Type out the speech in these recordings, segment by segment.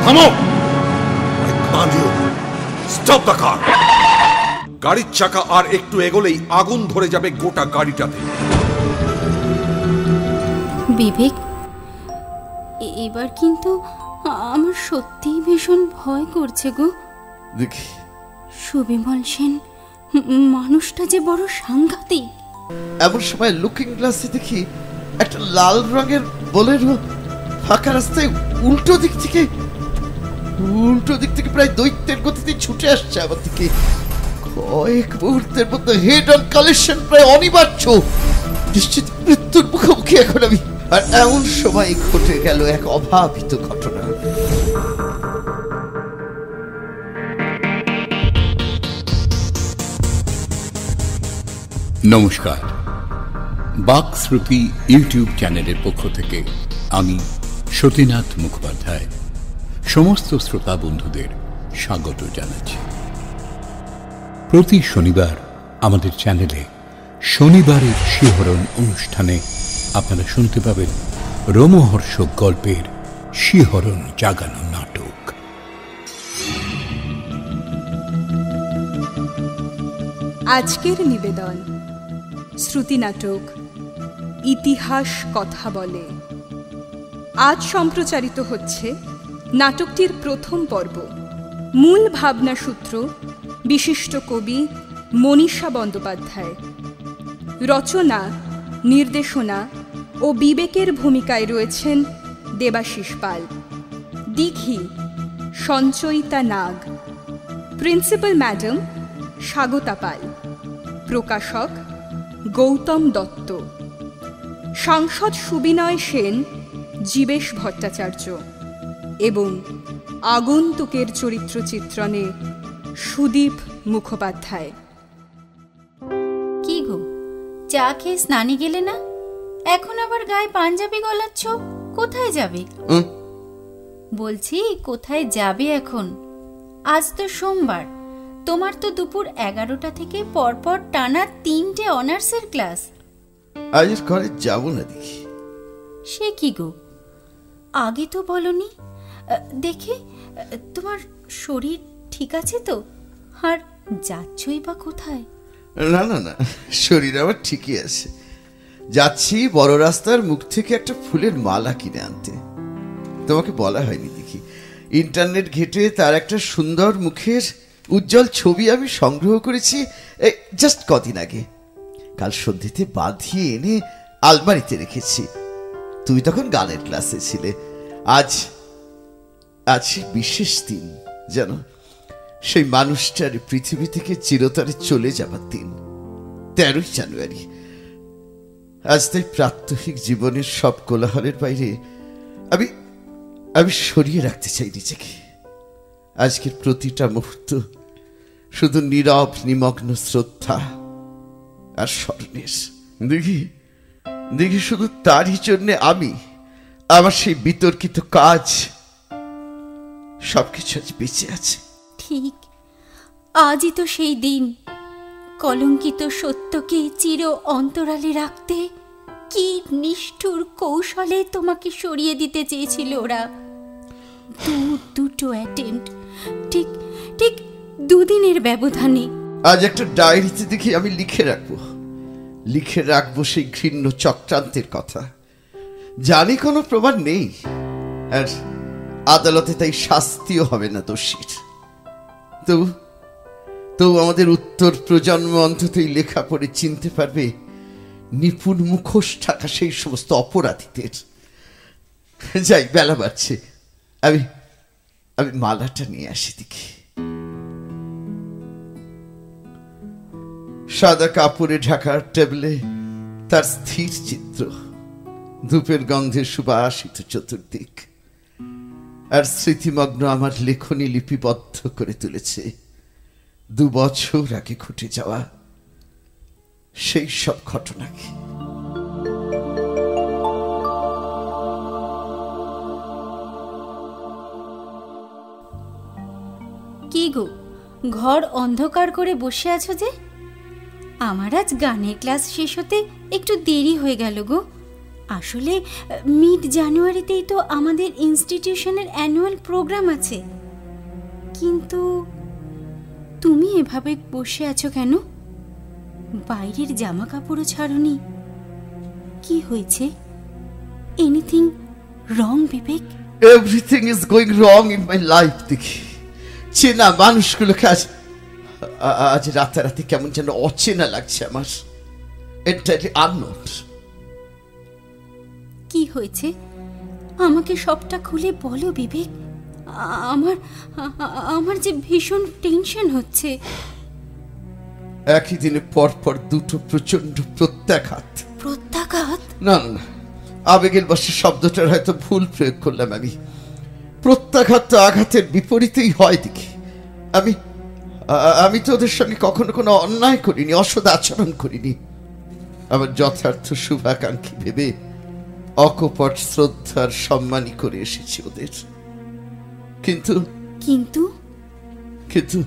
থামো! I command you, stop the car! গাড়ির চাকা আর একটু এগোলেই আগুন ধরে যাবে গোটা গাড়িটাতে। বিবেক, এবার কিন্তু আমার সত্যিই ভীষণ ভয় করছে গো। দেখি সুবিমল সেন মানুষটা যে বড় সাংঘাতিক। এমন সময় লুকিং গ্লাসে দেখি একটা লাল রঙের বোলেরো ফাঁকা রাস্তায় উল্টো দিক থেকে প্রায় দৈত্যের গতিতে ছুটে আসছে আমার দিকে। কয়েক মুহূর্তের মধ্যে হেড অন কালেকশন প্রায় অনিবার্য, নিশ্চিত মৃত্যুর মুখোমুখি এখন আমি। আর এমন সময় ঘটে গেল এক অভাবিত ঘটনা। নমস্কার, বাকশ্রুতি ইউটিউব চ্যানেলের পক্ষ থেকে আমি সতীনাথ মুখোপাধ্যায় সমস্ত শ্রোতা বন্ধুদের স্বাগত জানাচ্ছি। প্রতি শনিবার আমাদের চ্যানেলে শনিবারের শিহরণ অনুষ্ঠানে আপনারা শুনতে পাবেন রোমহর্ষক গল্পের শিহরণ জাগানো নাটক। আজকের নিবেদন শ্রুতি নাটক ইতিহাস কথা বলে। আজ সম্প্রচারিত হচ্ছে নাটকটির প্রথম পর্ব। মূল ভাবনা সূত্র বিশিষ্ট কবি মনীষা বন্দ্যোপাধ্যায়। রচনা, নির্দেশনা ও বিবেকের ভূমিকায় রয়েছেন দেবাশিস পাল। দিঘি সঞ্চয়িতা নাগ। প্রিন্সিপাল ম্যাডাম স্বাগতা পাল। প্রকাশক গৌতম দত্ত। সাংসদ সুবিনয় সেন, জীবেশ ভট্টাচার্য এবং আগন্তুকের চরিত্র চিত্রণে সুদীপ মুখোপাধ্যায়। কি গো, চা খেয়ে স্নানে গেলে না? এখন আবার গায়ে পাঞ্জাবি গলাচ্ছ, কোথায় যাবে? বলছি কোথায় যাবে এখন? আজ তো সোমবার, তোমার তো দুপুর 11টা থেকে পরপর টানা 3টে অনার্সের ক্লাস। আজ ঘরে যাব না দেখি। সে কি গো, আগে তো বলনি। দেখে তোমার শরীর ঠিক আছে তো? আর যাচ্ছই বা কোথায়? না না না, শরীর আমার ঠিকই আছে। যাচ্ছি বড় রাস্তার মুখ থেকে একটা ফুলের মালা কিনে আনতে। তোমাকে বলা হয়নি দেখি, ইন্টারনেট ঘেটে তার একটা সুন্দর মুখের উজ্জ্বল ছবি আমি সংগ্রহ করেছি জাস্ট কদিন আগে। কাল সন্ধ্যেতে বাঁধিয়ে এনে আলমারিতে রেখেছি। তুমি তখন গানের ক্লাসে ছিলে। আজ বিশেষ দিন, জানো, সেই মানুষটার পৃথিবী থেকে চিরতরে চলে যাবার দিন, 13ই জানুয়ারি। আজ তাই প্রাত্যহিক জীবনের সব কোলাহলের বাইরে আমি সরিয়ে রাখতে চাই নিজেকে। আজকের প্রতিটা মুহূর্ত শুধু নীরব নিমগ্ন শ্রদ্ধা আর স্মরণের। দেখি শুধু তারই জন্যে আমি, আমার সেই বিতর্কিত কাজ, সবকিছু আজ বেঁচে আছে। ঠিক আজই তো সেই দিন। কলঙ্কিত সত্যকে চির অন্তরালে রাখতে কি নিষ্ঠুর কৌশলে তোমাকে সরিয়ে দিতে চেয়েছিল ওরা। দুটো অ্যাটেম্প্ট, ঠিক 2 দিনের ব্যবধানে। আজ একটা ডায়েরিতে দেখি আমি লিখে রাখবো সেই ঘৃণ্য চক্রান্তের কথা। জানি কোনো প্রমাণ নেই, আর আদালতে তাই শাস্তিও হবে না দোষীর। তো আমাদের উত্তর প্রজন্ম অন্ততই লেখা পড়ে চিনতে পারবে নিপুণ মুখোশ ঢাকা সেই সমস্ত অপরাধীদের। যাই, বেলা বাড়ছে, আমি মালাটা নিয়ে আসি দেখি। সাদা কাপড়ে ঢাকার টেবিলে তার স্থির চিত্র, ধূপের গন্ধে সুবাসিত চতুর্দিক, আর স্মৃতিমগ্ন আমার লেখনী লিপিবদ্ধ করে তুলেছে 2 বছর আগে ঘটে যাওয়া সেই সব ঘটনাকে। কি গো, ঘর অন্ধকার করে বসে আছো যে? আমার আজ গানের ক্লাস শেষ হতে একটু দেরি হয়ে গেল গো। আসলে মিড জানুয়ারিতেই তো আমাদের ইনস্টিটিউশনের অ্যানুয়াল প্রোগ্রাম আছে। কিন্তু তুমি এভাবে বসে আছো কেন? বাইরের জামা কাপড়ও ছাড়োনি। কি হয়েছে? Anything wrong Bibek? Everything is going wrong in my life. দেখি চেনা মানুষগুলোকে আজ রাতারাতি কেমন যেন অচেনা লাগছে আমার। Entirely unknown. কি হয়েছে? আমাকে সবটা খুলে বলো বিবেক। আমার যে ভীষণ টেনশন হচ্ছে। একই দিনে পর পর দুটো প্রচন্ড প্রত্যাঘাত। প্রত্যাঘাত? না না না, আবেগের বশে শব্দটার হয়তো ভুল প্রয়োগ করলাম আমি। প্রত্যাঘাত তো আঘাতের বিপরীতেই হয় দেখি। আমি তো ওদের সঙ্গে কখনো কোনো অন্যায় করিনি, অসৎ আচরণ করিনি। আমার যথার্থ শুভাকাঙ্ক্ষী ভেবে অকপট শ্রদ্ধার সম্মানই করে এসেছি ওদের। কিন্তু কিন্তু কিন্তু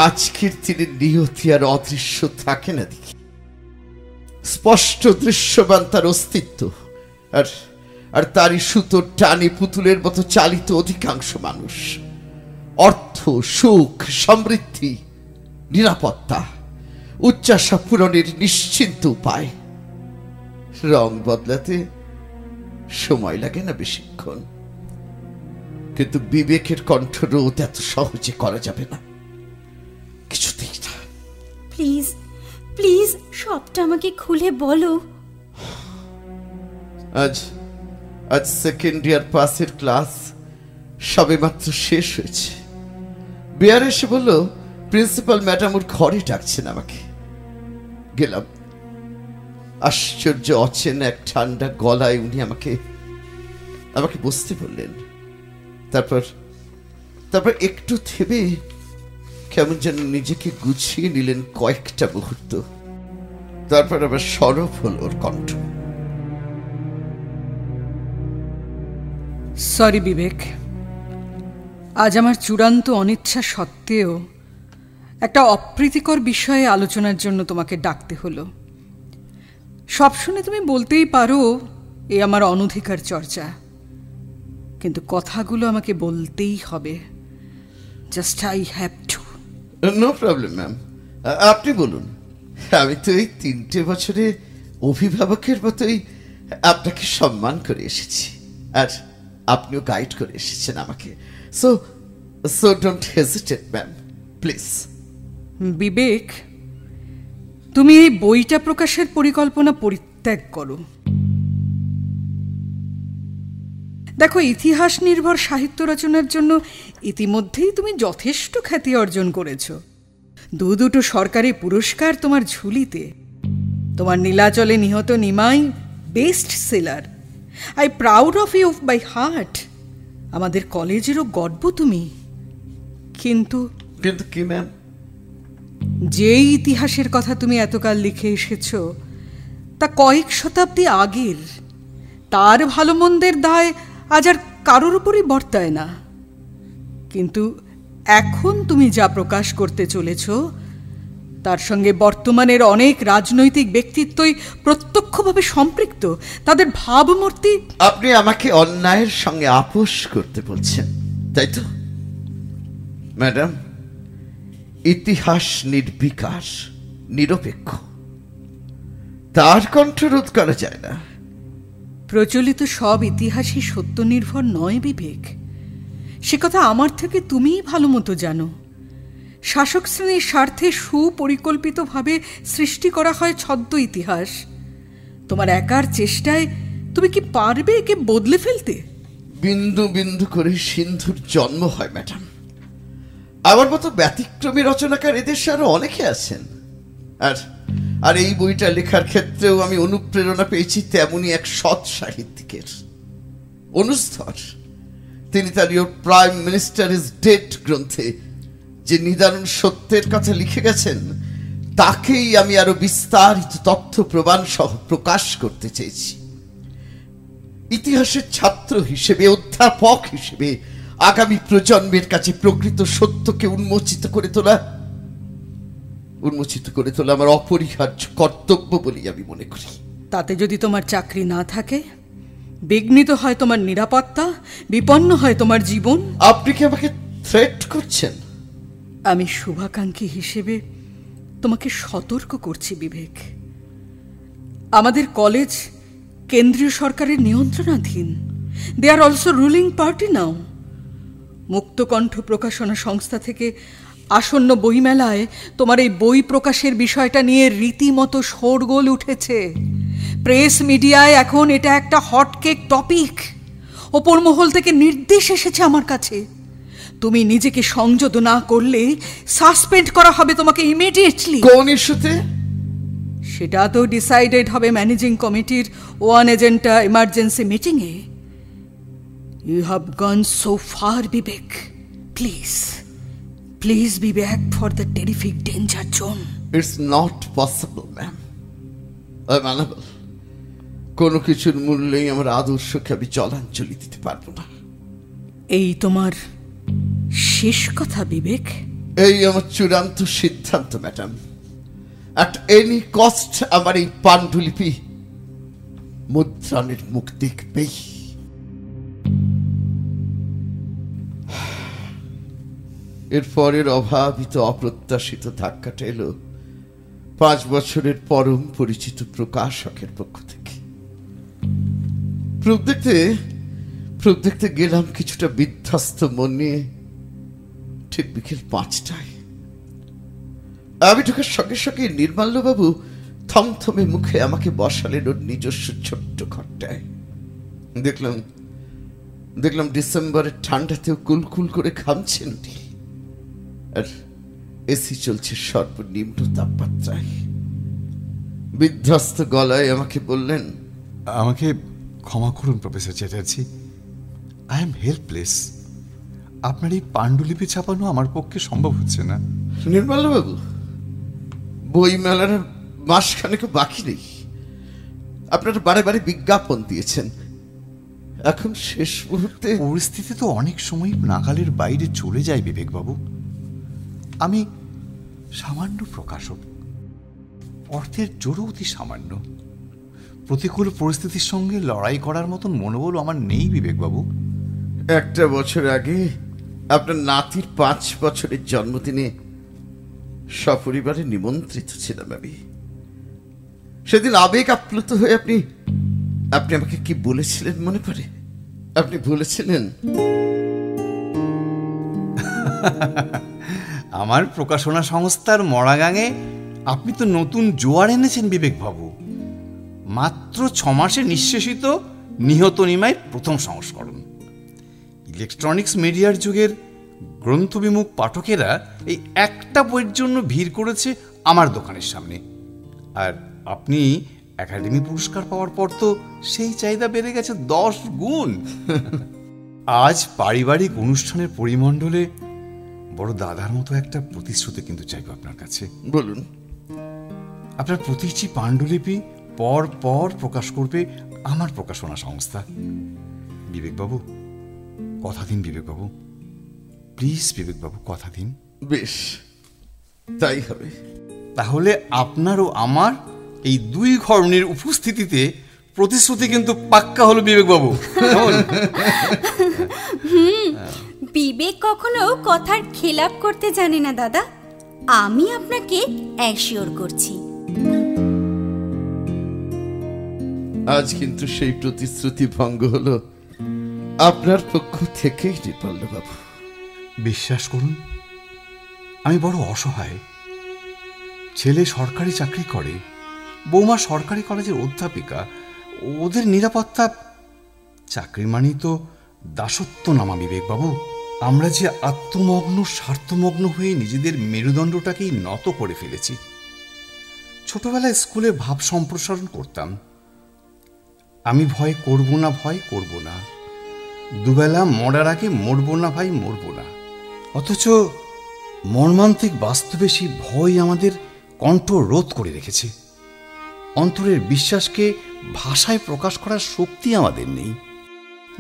আজকের দিনে নিয়তি আর অদৃশ্য থাকে না দেখি। স্পষ্ট দৃশ্যমান তার অস্তিত্ব, আর তারই সুতোর টানে পুতুলের মতো চালিত অধিকাংশ মানুষ। অর্থ, সুখ, সমৃদ্ধি, নিরাপত্তা, উচ্চাশা পূরণের নিশ্চিন্ত উপায়। রং বদলাতে সময় লাগে না বেশিক্ষণ, কিন্তু বিবেকের কণ্ঠরোধ এত সহজে করা যাবে না, কিছুতেই না। প্লিজ প্লিজ সবটা আমাকে খুলে বলো। আজ সেকেন্ড ইয়ার পাসের ক্লাস সবে মাত্র শেষ হয়েছে। বেয়ার এসে বলল প্রিন্সিপাল ম্যাডাম ওর ঘরে ডাকছেন আমাকে। গেলাম। আশ্চর্য অচেনা এক ঠান্ডা গলায় উনি আমাকে বসতে বললেন। তারপর একটু থেমে কেমন যেন নিজেকে গুছিয়ে নিলেন কয়েকটা মুহূর্ত। তারপর আবার সরব হল ওর কণ্ঠ। সরি বিবেক, আজ আমার চূড়ান্ত অনিচ্ছা সত্ত্বেও একটা অপ্রীতিকর বিষয়ে আলোচনার জন্য তোমাকে ডাকতে হলো। সব শুনে তুমি বলতেই পারো এ আমার অনধিকার চর্চা, কিন্তু কথাগুলো আমাকে বলতেই হবে। Just I have to. No problem ma'am, আপনি বলুন। আমি তো এই 3টে বছরে অভিভাবকের মতোই আপনাকে সম্মান করে এসেছি, আর আপনিও গাইড করে এসেছেন আমাকে। So don't hesitate ma'am, please. Vivek, তুমি এই বইটা প্রকাশের পরিকল্পনা পরিত্যাগ করো। দেখো, ইতিহাস নির্ভর সাহিত্য রচনার জন্য ইতিমধ্যেই তুমি যথেষ্ট খ্যাতি অর্জন করেছ। দুটো সরকারি পুরস্কার তোমার ঝুলিতে। তোমার নীলাচলে নিহত Nimai best seller. I proud of you by heart. আমাদের কলেজেরও গর্ব তুমি। কিন্তু কি ম্যাম? যেই ইতিহাসের কথা তুমি এতকাল লিখে এসেছ তা কয়েক শতাব্দী আগের। তার ভালো মন্দের দায় আজ আর কারোর উপরই বর্তায় না। কিন্তু এখন তুমি যা প্রকাশ করতে চলেছ তার সঙ্গে বর্তমানের অনেক রাজনৈতিক ব্যক্তিত্বই প্রত্যক্ষভাবে সম্পৃক্ত। তাদের ভাবমূর্তি। আপনি আমাকে অন্যায়ের সঙ্গে আপোষ করতে বলছেন, তাই তো? ম্যাডাম, ইতিহাস নির্বিকার, নিরপেক্ষ, তার কণ্ঠরোধ করা যায় না। প্রচলিত সব ইতিহাসই সত্য নির্ভর নয় বিবেক, সে কথা আমার থেকে তুমিই ভালো মতো জানো। শাসক শ্রেণীর স্বার্থে সুপরিকল্পিতভাবে সৃষ্টি করা হয় ছদ্ম ইতিহাস। তোমার একার চেষ্টায় তুমি কি পারবে একে বদলে ফেলতে? বিন্দু বিন্দু করে সিন্ধুর জন্ম হয় ম্যাডাম। আমার মতো ব্যতিক্রমী রচনাকার এদেশে আরো অনেকে আছেন। আর এই বইটা লেখার ক্ষেত্রেও আমি অনুপ্রেরণা পেয়েছি তেমনি এক সৎ সাহিত্যিকের, অনুস্থর। তিনি তার your prime minister is dead গ্রন্থে যে নিদারুণ সত্যের কথা লিখে গেছেন, তাকেই আমি আরো বিস্তারিত তথ্য প্রমাণ সহ প্রকাশ করতে চেয়েছি। ইতিহাসের ছাত্র হিসেবে, অধ্যাপক হিসেবে আগামী প্রজন্মের কাছে প্রকৃত সত্যকে উন্মোচিত করে তোলা আমার অপরিহার্য কর্তব্য বলেই আমি মনে করি। তাতে যদি তোমার চাকরি না থাকে, বিঘ্নিত হয় তোমার নিরাপত্তা, বিপন্ন হয় তোমার জীবন। আপনি কি আমাকে থ্রেট করছেন? আমি শুভাকাঙ্ক্ষী হিসেবে তোমাকে সতর্ক করছি বিবেক। আমাদের কলেজ কেন্দ্রীয় সরকারের নিয়ন্ত্রণাধীন। দে আর অলসো রুলিং পার্টি নাও। মুক্তকণ্ঠ প্রকাশনা সংস্থা থেকে আসন্ন বইমেলায় তোমার এই বই প্রকাশের বিষয়টা নিয়ে রীতিমতো শোরগোল উঠেছে। প্রেস মিডিয়ায় এখন এটা একটা হটকেক টপিক। ওপর মহল থেকে নির্দেশ এসেছে আমার কাছে, তুমি নিজেকে সংযত না করলে সাসপেন্ড করা হবে তোমাকে ইমিডিয়েটলি। কোন ইস্যুতে? সেটা তো ডিসাইডেড হবে ম্যানেজিং কমিটির ওয়ান এজেন্ডা এমার্জেন্সি মিটিংয়ে। You have gone so far Bibek. Please please be back for the terrific danger zone. It's not possible ma'am. Unable. কোনো কিছুর মূল্যেই আমার আদর্শকে আমি জলাঞ্জলি দিতে পারবো না। এই তোমার শেষ কথা বিবেক? এই আমার চূড়ান্ত সিদ্ধান্ত ম্যাডাম। অ্যাট এনি কস্ট আমার এই পাণ্ডুলিপি মুদ্রণের মুখ দেখবেই। এরপরের অভাবিত অপ্রত্যাশিত ধাক্কাটা এলো 5 বছরের পরম পরিচিত প্রকাশকের পক্ষ থেকে। প্রুফ দেখতে গেলাম কিছুটা বিধ্বস্ত মন নিয়ে ঠিক বিকেল 5টায়। আমি ঢোকার সঙ্গে সঙ্গে নির্মাল্যবাবু থমথমে মুখে আমাকে বসালেন ওর নিজস্ব ছোট্ট ঘরটায়। দেখলাম ডিসেম্বরের ঠান্ডাতেও কুলকুল করে ঘামছেন উনি, আর এসি চলছে সর্বনিম্ন তাপমাত্রায়। বিধ্বস্ত গলায় আমাকে বললেন, আমাকে ক্ষমা করুন professor Chatterjee, I am helpless. আপনার এই পাণ্ডুলিপি ছাপানো আমার পক্ষে সম্ভব হচ্ছে না। নির্মলবাবু, বই মেলার মাসখানেকও বাকি নেই। আপনারা বারে বারে বিজ্ঞাপন দিয়েছেন, এখন শেষ মুহূর্তে পরিস্থিতি তো অনেক সময় নাগালের বাইরে চলে যায় বিবেকবাবু। আমি সামান্য প্রকাশক, অর্থের জোরও অতি সামান্য। প্রতিকূল পরিস্থিতির সঙ্গে লড়াই করার মতন মনোবল আমার নেই বিবেকবাবু। একটা বছর আগে আপনার নাতির 5 বছরের জন্মদিনে সপরিবারে নিমন্ত্রিত ছিলাম আমি। সেদিন আবেগ আপ্লুত হয়ে আপনি আমাকে কি বলেছিলেন মনে পড়ে? আপনি বলেছিলেন, আমার প্রকাশনা সংস্থার মরাগাঙে আপনি তো নতুন জোয়ার এনেছেন বিবেকবাবু। মাত্র 6 মাসে নিঃশেষিত নিহত নিমাইয়ের প্রথম সংস্করণ। ইলেকট্রনিক্স মিডিয়ার যুগের গ্রন্থবিমুখ পাঠকেরা এই একটা বইয়ের জন্য ভিড় করেছে আমার দোকানের সামনে। আর আপনি একাডেমি পুরস্কার পাওয়ার পর তো সেই চাহিদা বেড়ে গেছে 10 গুণ। আজ পারিবারিক অনুষ্ঠানের পরিমণ্ডলে বড় দাদার মতো একটা প্রতিশ্রুতি কিন্তু চাইব আপনার কাছে। বলুন। আপনার প্রতিটি পাণ্ডুলিপি পর পর প্রকাশ করবে আমার প্রকাশনা সংস্থা। বিবেকবাবু, কথা দিন বিবেকবাবু, প্লিজ বিবেকবাবু, কথা দিন। বেশ, তাই হবে। তাহলে আপনার ও আমার এই 2 ঘরণীর উপস্থিতিতে প্রতিশ্রুতি কিন্তু পাক্কা হলো বিবেকবাবু। বিবেক কখনো কথার খেলাপ করতে জানে না দাদা, আমি আপনাকে অ্যাসিওর করছি। আজ কিন্তু সেই প্রতিশ্রুতি ভঙ্গ হলো আপনার পক্ষ থেকেই নির্মলবাবু। বিশ্বাস করুন, আমি বড় অসহায়। ছেলে সরকারি চাকরি করে, বৌমা সরকারি কলেজের অধ্যাপিকা। ওদের নিরাপত্তা, চাকরি মানেই তো দাসত্ব নামা বিবেকবাবু। আমরা যে আত্মমগ্ন স্বার্থমগ্ন হয়ে নিজেদের মেরুদণ্ডটাকেই নত করে ফেলেছি। ছোটবেলায় স্কুলে ভাব সম্প্রসারণ করতাম, আমি ভয় করব না, দুবেলা মরার আগে মরব না ভাই, মরব না। অথচ মর্মান্তিক বাস্তবে সেই ভয় আমাদের কণ্ঠ রোধ করে রেখেছে। অন্তরের বিশ্বাসকে ভাষায় প্রকাশ করার শক্তি আমাদের নেই।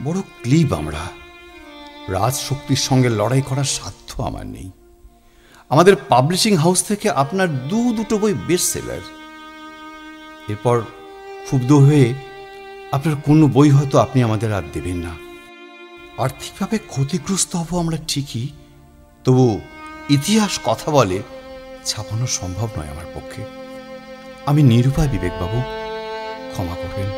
বড় ক্লিব আমরা, রাজশক্তির সঙ্গে লড়াই করার সাধ্য আমার নেই। আমাদের পাবলিশিং হাউস থেকে আপনার 2 বই বেস্ট সেলার। এরপর ক্ষুব্ধ হয়ে আপনার কোনো বই হয়তো আপনি আমাদের আর দেবেন না। আর্থিকভাবে ক্ষতিগ্রস্ত হব আমরা ঠিকই, তবু ইতিহাস কথা বলে ছাপানো সম্ভব নয় আমার পক্ষে। আমি নিরুপায় বিবেকবাবু, ক্ষমা করবেন।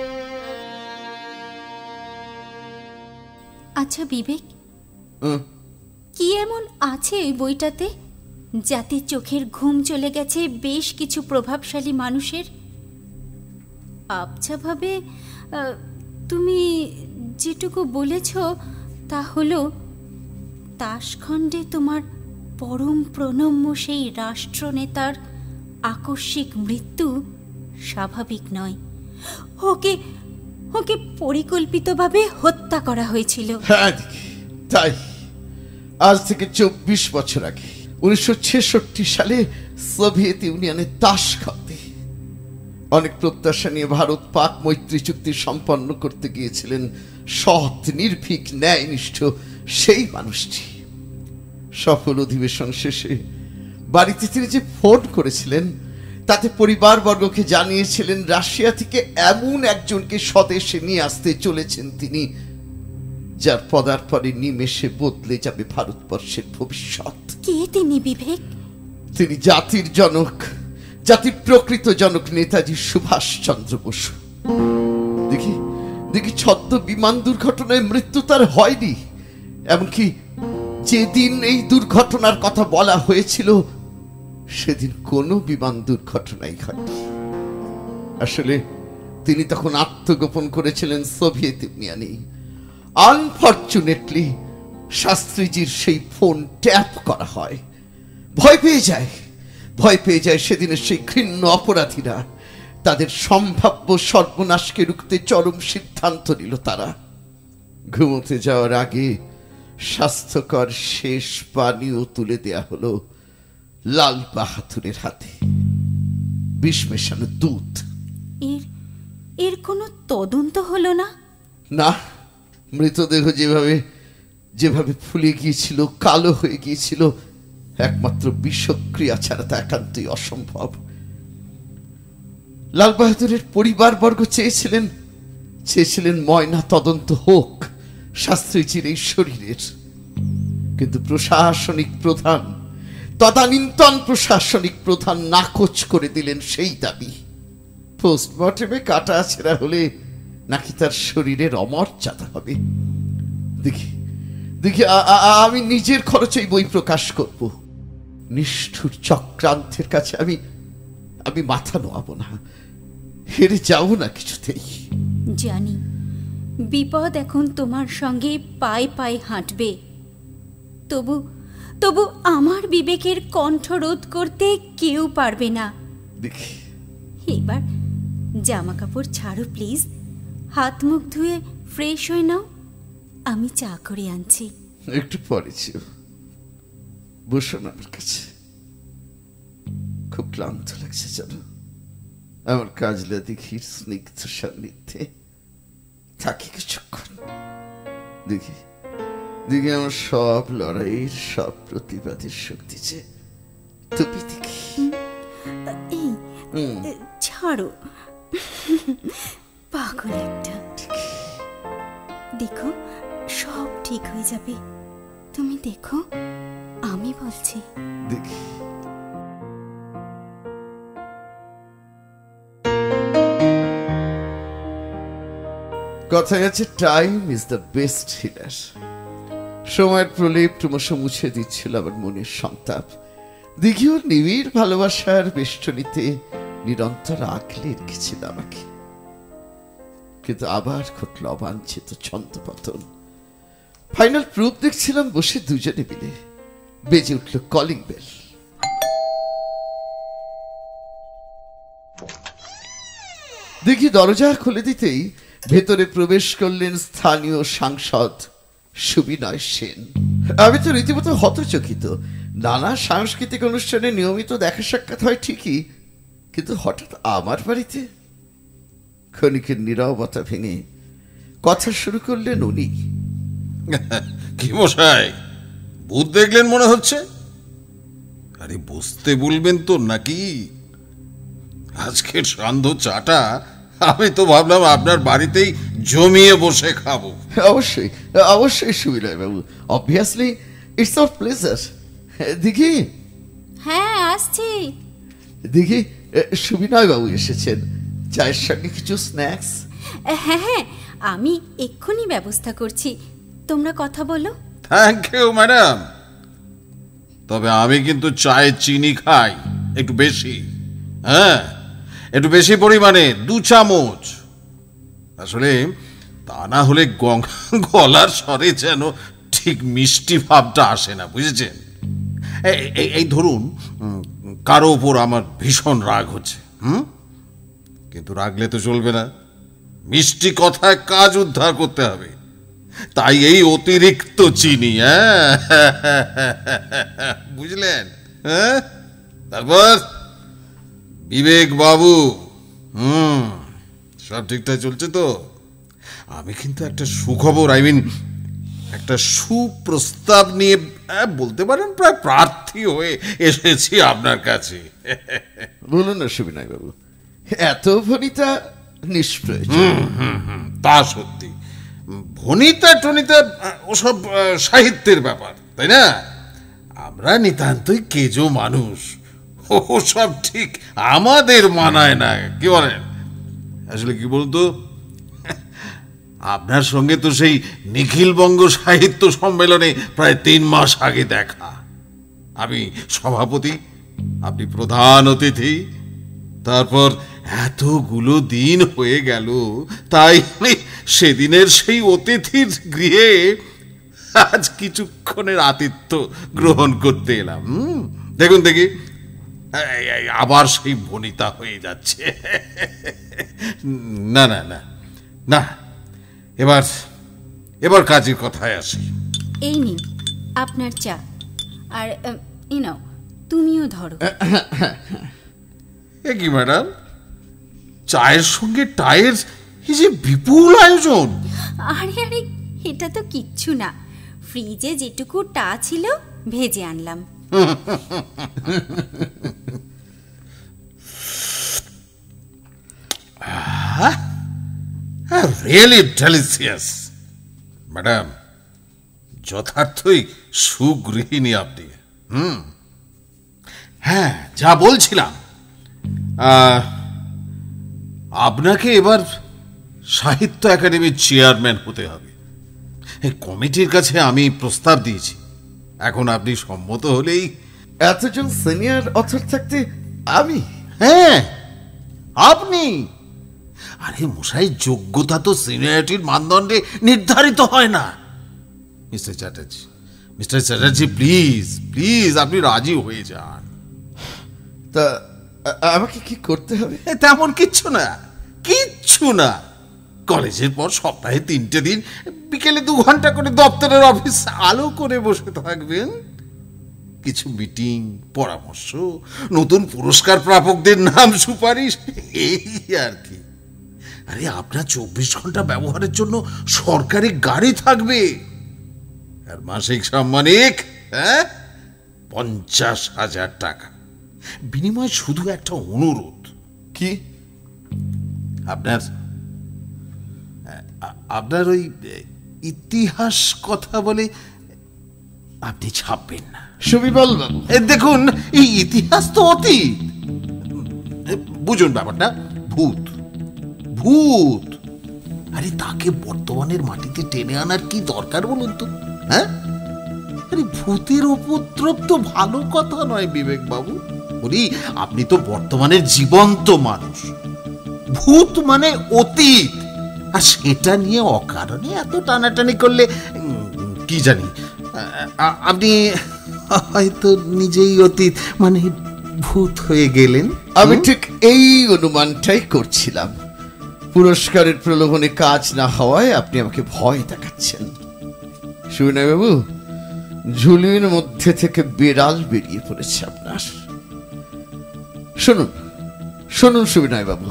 আচ্ছা বিবেক, কি এমন আছে ওই বইটাতে যাতে চোখের ঘুম চলে গেছে বেশ কিছু প্রভাবশালী মানুষের? আবছাভাবে তুমি যেটুকু বলেছ তা হলো তাসখণ্ডে তোমার পরম প্রণম্য সেই রাষ্ট্রনেতার আকস্মিক মৃত্যু স্বাভাবিক নয়, ওকে ওকে পরিকল্পিতভাবে হত্যা করা হয়েছিল। হ্যাঁ তাই, আজ থেকে 24 বছর আগে 1966 সালে সোভিয়েত ইউনিয়নের তাসখণ্ডে অনেক প্রত্যাশা নিয়ে ভারত পাক মৈত্রী চুক্তি সম্পন্ন করতে গিয়েছিলেন সৎ, নির্ভীক, ন্যায়নিষ্ঠ সেই মানুষটি। সফল অধিবেশন শেষে বাড়িতে তিনি যে ফোন করেছিলেন তাতে পরিবারবর্গকে জানিয়েছিলেন রাশিয়া থেকে এমন একজনকে স্বদেশে নিয়ে আসতে চলেছেন তিনি, যার পদার্পণে নিমেষে বদলে যাবে ভারতবর্ষের ভবিষ্যৎ। কে তিনি বিবেক? তিনি জাতির জনক, জাতির প্রকৃত জনক নেতাজি সুভাষচন্দ্র বসু। দেখি দেখি ছদ্ম বিমান দুর্ঘটনায় মৃত্যু তার হয়নি, এমনকি যেদিন এই দুর্ঘটনার কথা বলা হয়েছিল সেদিন কোনো বিমান দুর্ঘটনাই হয়নি। আসলে তিনি তখন আত্মগোপন করেছিলেন সোভিয়েত ইউনিয়নে। আনফরচুনেটলি শাস্ত্রীজির সেই ফোন ট্যাপ করা হয়। ভয় পেয়ে যায় সেদিনের সেই ঘৃণ্য অপরাধীরা। তাদের সম্ভাব্য সর্বনাশকে রুখতে চরম সিদ্ধান্ত নিল তারা। ঘুমোতে যাওয়ার আগে স্বাস্থ্যকর শেষ পানীয় তুলে দেয়া হলো লাল বাহাদুরের হাতে, বিষ মেশানো দুধ। এর কোনো তদন্ত হলো না? না, মৃতদেহ যেভাবে ফুলে গিয়েছিল, কালো হয়ে গিয়েছিল, একমাত্র বিষক্রিয়া ছাড়া তা একান্তই অসম্ভব। লাল বাহাদুরের পরিবারবর্গ চেয়েছিলেন ময়না তদন্ত হোক শাস্ত্রীজির এই শরীরের, কিন্তু প্রশাসনিক প্রধান, তদানীন্তন প্রশাসনিক প্রধান নাকচ করে দিলেন সেই দাবি। পোস্টমর্টেমে কাটা ছেঁড়া হলে নাকি তার শরীরের অমর্যাদা হবে। দেখি আমি নিজের খরচে বই প্রকাশ করব। নিষ্ঠুর চক্রান্তের কাছে আমি মাথা নোয়াবো না, হেরে যাবো না কিছুতেই। জানি বিপদ এখন তোমার সঙ্গে পায়ে পায়ে হাঁটবে, তবু আমার বিবেকের কণ্ঠরোধ করতে কেউ পারবে না। দেখি এবার জামা কাপড় ছাড়ো প্লিজ, হাত মুখ ধুয়ে ফ্রেশ হয়ে নাও, আমি চা করে আনছি। একটু পরে বসুন আমার কাছে, খুব ক্লান্ত লাগছে জানো। আমার কাজলা দিঘির স্নিগ্ধ সান্নিধ্যে থাকি কিছুক্ষণ। দেখি আমার সব লড়াইয়ের, সব প্রতিবাদের শক্তি যে তুমি। দেখি এই ছাড়ো, পাগল একটা। দেখো সব ঠিক হয়ে যাবে, তুমি দেখো, আমি বলছি। দেখি কথায় আছে time is the best healer. সময়ের প্রলেপ ক্রমশ মুছে দিচ্ছিল আমার মনের সন্তাপ। দিঘিও নিবিড় ভালোবাসার বেষ্টনীতে নিরন্তর আগলে রেখেছিল আমাকে, কিন্তু আবার ঘটল অবাঞ্ছিত ছন্দপতন। ফাইনাল প্রুফ দেখছিলাম বসে দুজনে মিলে, বেজে উঠল কলিং বেল। দেখি দরজা খুলে দিতেই ভেতরে প্রবেশ করলেন স্থানীয় সাংসদ সুবিনয় সেন। আমি তো রীতিমতো হতচকিত। নানা সাংস্কৃতিক অনুষ্ঠানে নিয়মিত দেখা সাক্ষাৎ হয় ঠিকই, কিন্তু হঠাৎ আমার বাড়িতে। ক্ষণিকের নীরবতা ভেঙে কথা শুরু করলেন উনি। কি মশাই, ভূত দেখলেন মনে হচ্ছে? আরে বুঝতে বলবেন তো নাকি? আজকের সান্ধ্য চাটা আমি তো ভাবলাম আপনার বাড়িতেই জমিয়ে বসে খাবো। অবশ্যই অবশ্যই সুবিনয় বাবু, অবভিয়াসলি ইটস আওয়ার প্লেজার। দেখি হ্যাঁ আসছি। দেখি সুবিনয় বাবু এসেছেন, চায়ের সঙ্গে কিছু স্ন্যাক্স। হ্যাঁ হ্যাঁ, আমি এক্ষুনি ব্যবস্থা করছি, তোমরা কথা বলো। Thank you madam. তবে আমি কিন্তু চায়ে চিনি খাই একটু বেশি, হ্যাঁ একটু বেশি পরিমাণে, 2 চামচ। আসলে তা না হলে গলার স্বরে যেন ঠিক মিষ্টি ভাবটা আসে না, বুঝেছেন? এই ধরুন কারো ওপর আমার ভীষণ রাগ হচ্ছে, কিন্তু রাগলে তো চলবে না, মিষ্টি কথায় কাজ উদ্ধার করতে হবে। তাই এই অতিরিক্ত চিনি, হ্যাঁ বুঝলেন? হ্যাঁ, তারপর বিবেক বাবু, সব ঠিকঠাক চলছে তো? আমি কিন্তু একটা সুখবর, একটা সুপ্রস্তাব নিয়ে বলতে পারেন প্রায় প্রার্থী হয়ে এসেছি আপনার কাছে। বলুন না সুবিনয় বাবু, এত ভনিতা নিষ্প্রয়োজন। তা সত্যি, ভনিতা টনিতা ওসব সাহিত্যের ব্যাপার, তাই না? আমরা নিতান্তই কেজো মানুষ, ওসব ঠিক আমাদের মানায় না, কি বলেন? আসলে কি বলতো, আপনার সঙ্গে তো সেই নিখিলবঙ্গ সাহিত্য সম্মেলনে প্রায় 3 মাস আগে দেখা। আমি সভাপতি, আপনি প্রধান অতিথি, তারপর এতগুলো দিন হয়ে গেল, তাই সেদিনের সেই অতিথির গৃহে আজ কিছুক্ষণের আতিথ্য গ্রহণ করতে এলাম। দেখুন দেখি, আবার সেই ভনিতা হয়ে যাচ্ছে। না না না না, এবার কাজের কথায় আসি। এই নিন আপনার চা, আর নাও তুমিও ধরো। এ কি ম্যাডাম, চায়ের সঙ্গে টায়ের এই যে বিপুল আয়োজন! আরে আরে, এটা তো কিচ্ছু না, ফ্রিজে যেটুকু টা ছিল ভেজে আনলাম। রিয়েলি ডেলিসিয়াস ম্যাডাম, যথার্থই সুগৃহিণী আপনি। হ্যাঁ, যা বলছিলাম, আপনাকে এবার সাহিত্য একাডেমির চেয়ারম্যান হতে হবে। এই কমিটির কাছে আমি প্রস্তাব দিয়েছি, এখন আপনি সম্মত হলেই। এতজন সিনিয়র অথর থাকতে আমি? হ্যাঁ আপনি। আরে মশাই, যোগ্যতা তো সিনিয়রিটির মানদণ্ডে নির্ধারিত হয় না। মিস্টার চ্যাটার্জি, প্লিজ প্লিজ আপনি রাজি হয়ে যান। তা আমাকে কি করতে হবে? তেমন কিচ্ছু না। কলেজের পর সপ্তাহে 3টে দিন বিকেলে 2 ঘন্টা করে দপ্তরের অফিস আলো করে বসে থাকবেন। কিছু মিটিং, পরামর্শ, নতুন পুরস্কার প্রাপকদের নাম সুপারিশ, এই আর কি। আরে আপনার 24 ঘন্টা ব্যবহারের জন্য সরকারি গাড়ি থাকবে, আর মাসিক সাম্মানিক 50,000 টাকা। বিনিময় শুধু একটা অনুরোধ। কি? আপনার ওই ইতিহাস কথা বলে আপনি ছাপবেন না। সুবিবল বাবু, দেখুন, এই ইতিহাস তো অতীত, বুঝুন ব্যাপারটা। ভূত, আরে তাকে বর্তমানের মাটিতে টেনে আনার কি দরকার বলুন তো? হ্যাঁ, আরে ভূতের উপদ্রব তো ভালো কথা নয় বিবেক বাবু। বলি, আপনি তো বর্তমানের জীবন্ত মানুষ, ভূত মানে অতীত, আর সেটা নিয়ে অকারণে এত টানাটানি করলে কি জানি আপনি হয়তো নিজেই অতীত মানে ভূত হয়ে গেলেন। আমি ঠিক এই অনুমানটাই করছিলাম। পুরস্কারের প্রলোভনে কাজ না হওয়ায় আপনি আমাকে ভয় দেখাচ্ছেন। সুবিনয় বাবু, ঝুলির মধ্যে থেকে বিড়াল বেরিয়ে পড়েছে আপনার। শুনুন সুবিনয় বাবু,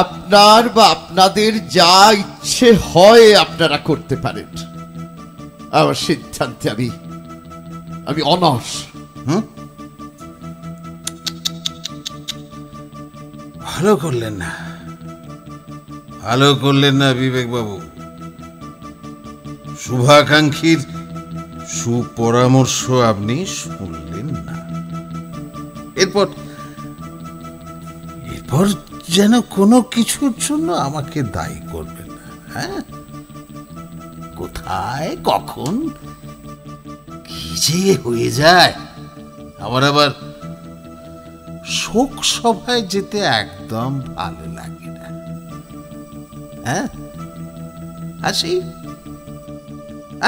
আপনার বা আপনাদের যা ইচ্ছে হয় আপনারা করতে পারেন। আমার সিদ্ধান্তে আমি অনড়। ভালো করলেন না, ভালো করলেন না বিবেক বাবু। শুভাকাঙ্ক্ষীর সুপরামর্শ আপনি শুনলেন না। এরপর যেন কোনো কিছুর জন্য আমাকে দায়ী করবেন না। হ্যাঁ, কোথায় কখন কি যে হয়ে যায়। আমার আবার শোক সভায় যেতে একদম ভালো লাগে না। হ্যাঁ, আসি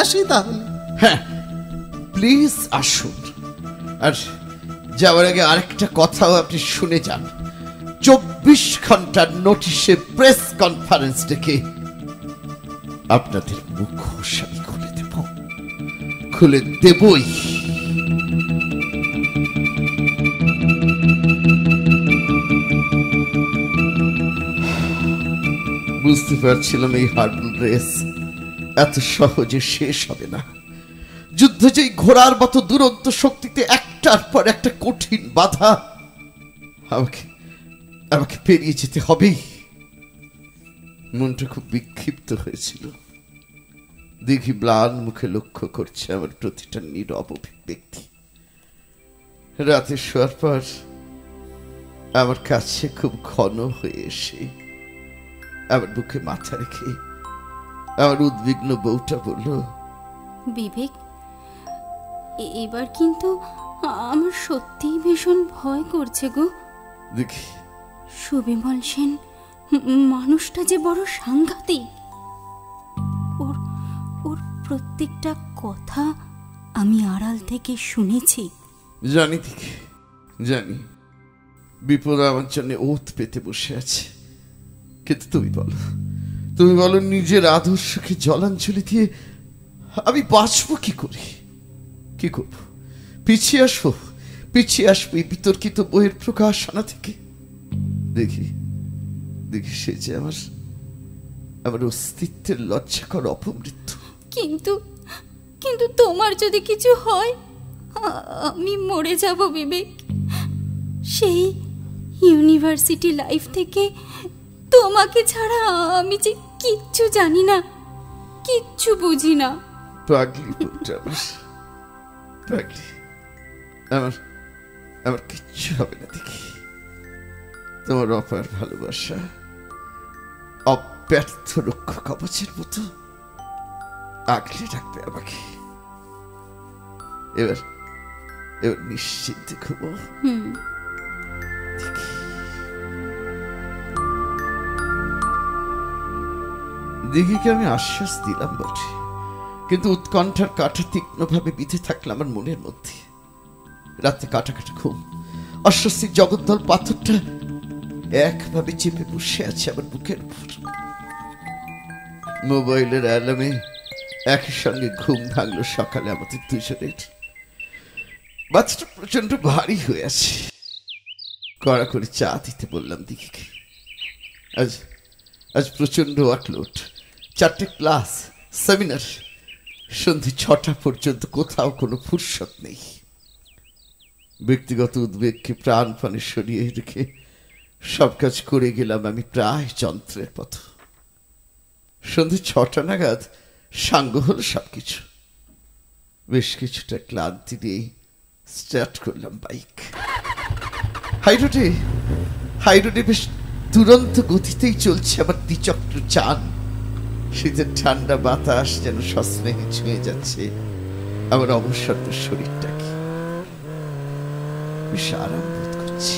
আসি তাহলে। হ্যাঁ, প্লিজ আসুন। আর যাওয়ার আগে আরেকটা কথাও আপনি শুনে যান। 24 ঘন্টার নোটিশে প্রেস কনফারেন্স ডেকে আপনাদের মুখোশ আমি খুলে দেব, খুলে দেবই। বুঝতে পারছিলাম এই হার্ডল রেস এত সহজে শেষ হবে না। যুদ্ধ যেই ঘোড়ার মতো দুরন্ত শক্তিতে একটার পর একটা কঠিন বাধা আমাকে পেরিয়ে যেতে হবেই। মনটা খুব বিক্ষিপ্ত হয়েছিল। দেখি ম্লান মুখে লক্ষ্য করছে আমার প্রতিটা নীরব ব্যক্তি। রাতে শোয়ার পর আমার কাছে খুব ঘন হয়ে এসে আমার বুকে মাথা রেখে আমার উদ্বিগ্ন বউটা বলল, বিবেক, এবার কিন্তু আমার সত্যিই ভীষণ ভয় করছে গো। দেখি, সুবিমল সেন মানুষটা যে বড় সাংঘাতিক। ওর প্রত্যেকটা কথা আমি আড়াল থেকে শুনেছি। জানি দেখি, জানি বিপদ আমার জন্য ওত পেতে বসে আছে। কিন্তু তুমি বলো নিজের আদর্শকে জলাঞ্জলি দিয়ে আমি বাঁচবো কি করে? কি করব? পিছিয়ে আসবো এই বিতর্কিত বইয়ের প্রকাশনা থেকে। দেখি সে যে আমার অস্তিত্বের লজ্জাকর অপমৃত্যু। কিন্তু তোমার যদি কিছু হয় আমি মরে যাব বিবেক। সেই ইউনিভার্সিটি লাইফ থেকে তোমাকে ছাড়া আমি যে কিচ্ছু জানি না, কিচ্ছু বুঝি না। পাগলি আমার কিচ্ছু হবে না দেখি। তোমার অপার ভালোবাসা অব্যর্থ রক্ষা কবচের মতো আগলে রাখবে আমাকে। এবার নিশ্চিন্তে ঘুমো। দিঘিকে আমি আশ্বাস দিলাম বটে, কিন্তু উৎকণ্ঠার কাঁটা তীক্ষ্ণভাবে বিঁধে থাকলো আমার মনের মধ্যে। রাতে কাটা ঘুম, অস্বস্তির জগদ্দল পাথরটা একভাবে চেপে বসে আছে আমার বুকের উপর। মোবাইলের অ্যালার্মে একই সঙ্গে ঘুম ভাঙলো সকালে আমাদের দুজনের। বাচ্চাটা প্রচন্ড ভারী হয়ে আছে। কড়া করে চা দিতে বললাম দিঘিকে। আজ প্রচন্ড ওয়ার্কলোড, 4টে ক্লাস, সেমিনার, সন্ধে 6টা পর্যন্ত কোথাও কোনো ফুরসত নেই। ব্যক্তিগত উদ্বেগকে প্রাণপণে সরিয়ে রেখে সব কাজ করে গেলাম আমি প্রায় যন্ত্রের মতো। সন্ধে 6টা নাগাদ সাঙ্গ হলো সবকিছু। বেশ কিছুটা ক্লান্তি দিয়ে স্টার্ট করলাম বাইক। হাইরোডে বেশ দুরন্ত গতিতেই চলছে আমার দ্বিচক্র যান। শীতের ঠান্ডা বাতাস যেন সস্নেহে ছুঁয়ে যাচ্ছে আমার অবসর শরীরটাকে। বেশ আরাম বোধ করছি।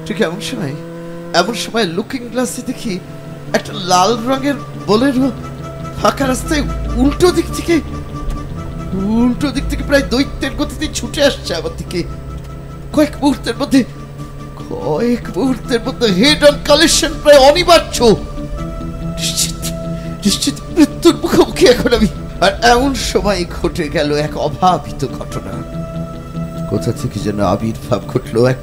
ঠিক এমন সময় লুকিং গ্লাসে দেখি একটা লাল রঙের বোলেরো ফাঁকা রাস্তায় উল্টো দিক থেকে প্রায় দৈত্যের গতিতে ছুটে আসছে আমার দিকে। কয়েক মুহূর্তের মধ্যে হেড অন কালেকশন প্রায় অনিবার্য। নিশ্চিত মৃত্যুর মুখোমুখি এখন আমি। আর এমন সময় ঘটে গেল এক অভাবিত ঘটনা। কোথা থেকে যেন আবির্ভাব ঘটলো এক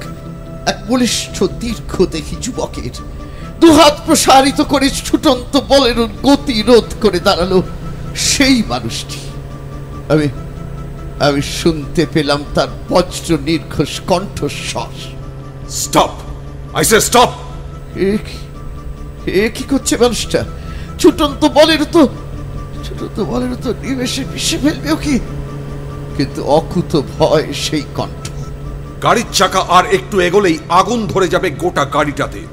বলিষ্ঠ দীর্ঘ দেখি যুবকের। দুহাত প্রসারিত করে ছুটন্ত বলের গতি রোধ করে দাঁড়ালো সেই মানুষটি। আমি শুনতে পেলাম তার বজ্র নির্ঘোষ কণ্ঠস্বর। স্টপ! I say stop! এ কি করছে মানুষটা? ছুটন্ত বলের তো নিমেষে মিশে ফেলবে ও কি? কিন্তু অকুত ভয় সেই কণ্ঠ। গাড়ির চাকা আর একটু এগোলেই আগুন ধরে যাবে গোটা গাড়িটাতে।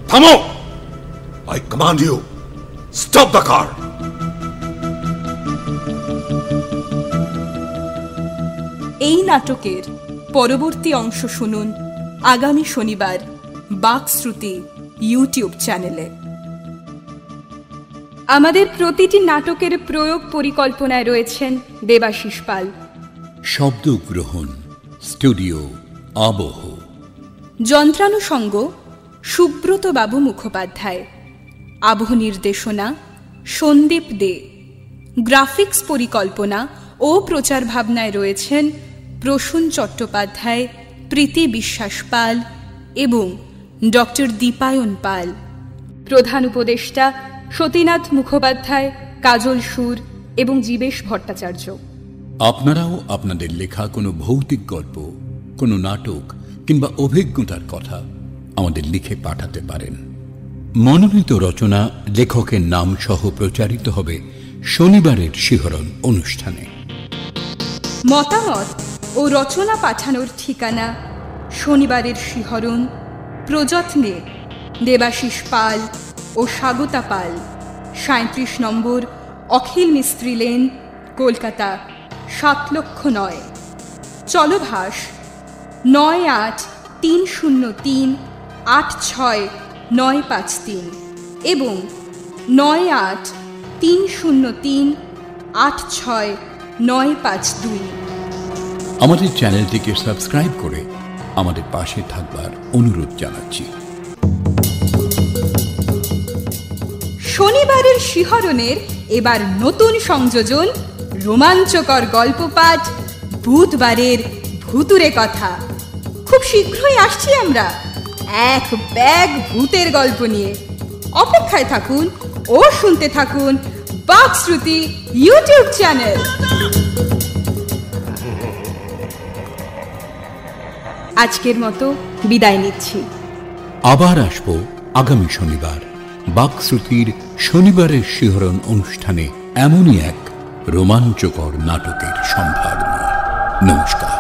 থামো! I command you, stop the car. এই নাটকের পরবর্তী অংশ শুনুন আগামী শনিবার বাকশ্রুতি ইউটিউব চ্যানেলে। আমাদের প্রতিটি নাটকের প্রয়োগ পরিকল্পনায় রয়েছেন দেবাশিস পাল। শব্দ গ্রহণ স্টুডিও আবহ। যন্ত্রানুষঙ্গ সুব্রত বাবু মুখোপাধ্যায়। আবহ নির্দেশনা সন্দীপ দে। গ্রাফিক্স পরিকল্পনা ও প্রচার ভাবনায় রয়েছেন প্রসূন চট্টোপাধ্যায়, প্রীতি বিশ্বাস পাল এবং ডক্টর দীপায়ন পাল। প্রধান উপদেষ্টা সতীনাথ মুখোপাধ্যায়, কাজল সুর এবং জীবেশ ভট্টাচার্য। আপনারাও আপনাদের লেখা কোনো ভৌতিক গল্প, কোনো নাটক কিংবা অভিজ্ঞতার কথা আমাদের লিখে পাঠাতে পারেন। মনোনীত রচনা লেখকের নাম সহ প্রচারিত হবে শনিবারের শিহরণ অনুষ্ঠানে। মতামত ও রচনা পাঠানোর ঠিকানা শনিবারের শিহরণ, প্রযত্নে দেবাশিস পাল ও স্বাগতা পাল, 37 নম্বর অখিল মিস্ত্রি লেন, কলকাতা 7,00,009। চলভাস 9830386953 এবং 9830386952। আমাদের চ্যানেলটিকে সাবস্ক্রাইব করে আমাদের পাশে থাকবার অনুরোধ জানাচ্ছি। শনিবারের শিহরণের এবার নতুন সংযোজন রোমাঞ্চকর গল্প পাঠ বুধবারের ভুতুরে কথা। খুব শীঘ্রই আসছি আমরা এক ব্যাগ ভূতের গল্প নিয়ে। অপেক্ষায় থাকুন ও শুনতে থাকুন বাকশ্রুতি ইউটিউব চ্যানেল। আজকের মতো বিদায় নিচ্ছি। আবার আসব আগামী শনিবার বাকশ্রুতির শনিবারের শিহরণ অনুষ্ঠানে এমনই এক রোমাঞ্চকর নাটকের সম্ভার নিয়ে। নমস্কার।